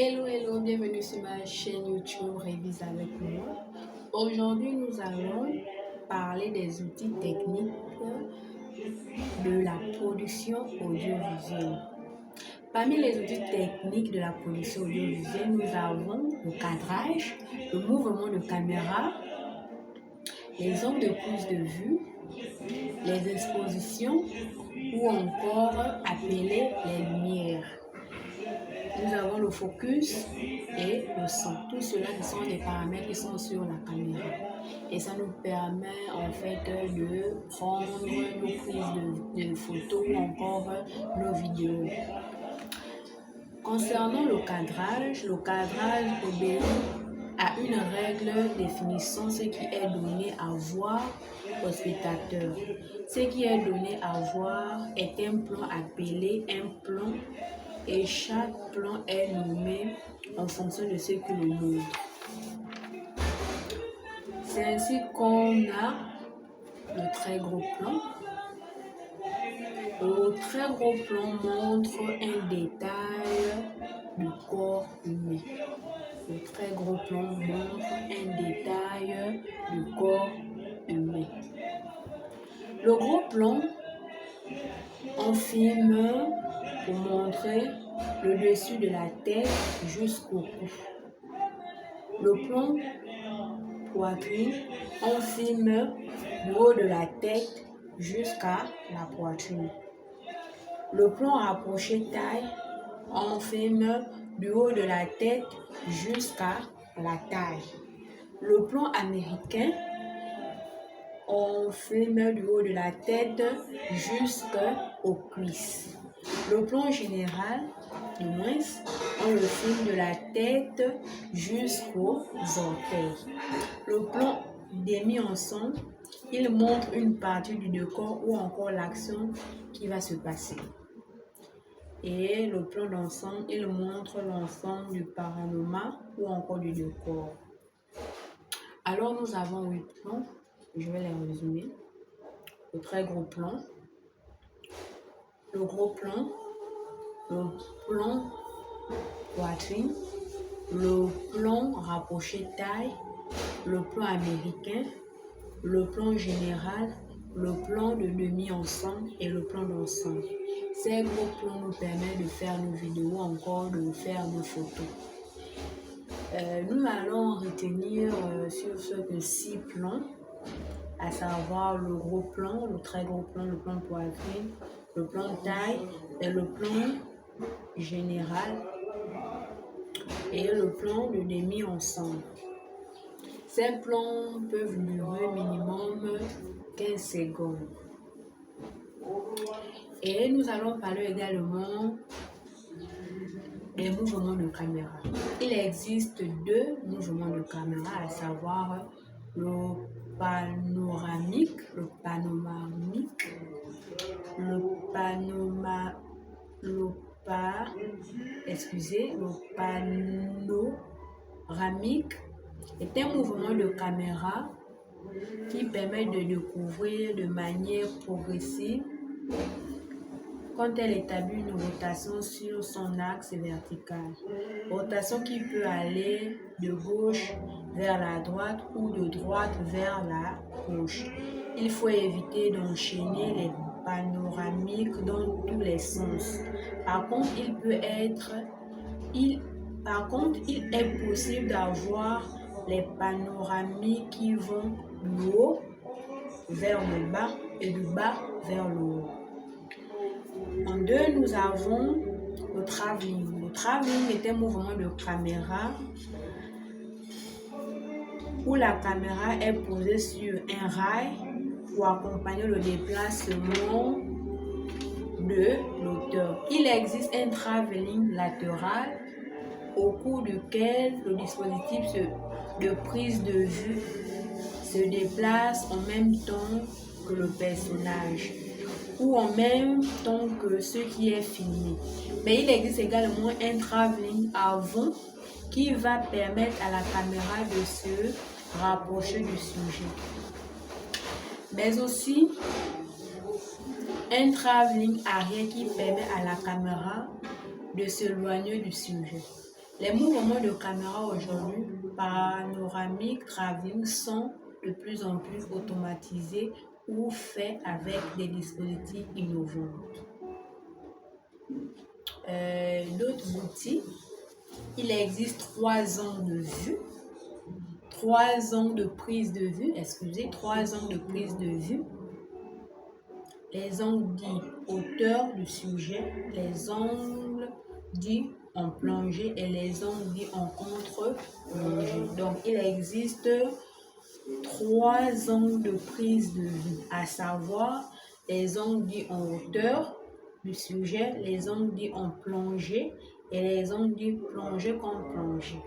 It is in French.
Hello, bienvenue sur ma chaîne YouTube Révise avec moi. Aujourd'hui, nous allons parler des outils techniques de la production audiovisuelle. Parmi les outils techniques de la production audiovisuelle, nous avons le cadrage, le mouvement de caméra, les angles de prise de vue, les expositions ou encore appeler les lumières. Nous avons le focus et le son. Tout cela, ce sont des paramètres qui sont sur la caméra. Et ça nous permet en fait de prendre nos prises de photos ou encore nos vidéos. Concernant le cadrage obéit à une règle définissant ce qui est donné à voir au spectateur. Ce qui est donné à voir est un plan appelé un plan et chaque plan est nommé en fonction de ce que le montre. C'est ainsi qu'on a le très gros plan. Le très gros plan montre un détail du corps humain. Le très gros plan montre un détail du corps humain. Le gros plan, on filme pour montrer le dessus de la tête jusqu'au cou. Le plan poitrine, on filme du haut de la tête jusqu'à la poitrine. Le plan rapproché taille, on filme du haut de la tête jusqu'à la taille. Le plan américain, on filme du haut de la tête jusqu'aux cuisses. Le plan général, du moins, on le filme de la tête jusqu'aux orteils. Le plan demi-ensemble, il montre une partie du décor ou encore l'action qui va se passer. Et le plan d'ensemble, il montre l'ensemble du panorama ou encore du décor. Alors nous avons 8 plans, je vais les résumer. Le très gros plan, le gros plan, le plan poitrine, le plan rapproché taille, le plan américain, le plan général, le plan de demi-ensemble et le plan d'ensemble. Ces gros plans nous permettent de faire nos vidéos, encore de faire nos photos. Nous allons retenir sur ce que 6 plans, à savoir le gros plan, le très gros plan, le plan poitrine, le plan taille et le plan général et le plan de demi-ensemble. Ces plans peuvent durer minimum 15 secondes. Et nous allons parler également des mouvements de caméra. Il existe 2 mouvements de caméra, à savoir le panoramique, est un mouvement de caméra qui permet de découvrir de manière progressive quand elle établit une rotation sur son axe vertical. Rotation qui peut aller de gauche vers la droite ou de droite vers la gauche. Il faut éviter d'enchaîner les panoramiques dans tous les sens. Par contre, il est possible d'avoir les panoramiques qui vont du haut vers le bas et du bas vers le haut. En 2, nous avons le travelling. Le travelling est un mouvement de caméra où la caméra est posée sur un rail pour accompagner le déplacement de l'auteur. Il existe un travelling latéral au cours duquel le dispositif de prise de vue se déplace en même temps que le personnage ou en même temps que ce qui est filmé. Mais il existe également un travelling avant qui va permettre à la caméra de se rapprocher du sujet. Mais aussi un travelling arrière qui permet à la caméra de s'éloigner du sujet. Les mouvements de caméra aujourd'hui, panoramique, travelling, sont de plus en plus automatisés ou faits avec des dispositifs innovants. D'autres outils, il existe 3 angles de vue, 3 angles de prise de vue, 3 angles de prise de vue. Les angles dits hauteur du sujet, les angles dits en plongée et les angles dits en contre-plongée. Donc, il existe 3 angles de prise de vue, à savoir les angles dits en hauteur du sujet, les angles dits en plongée et les angles dits plongée contre plongée.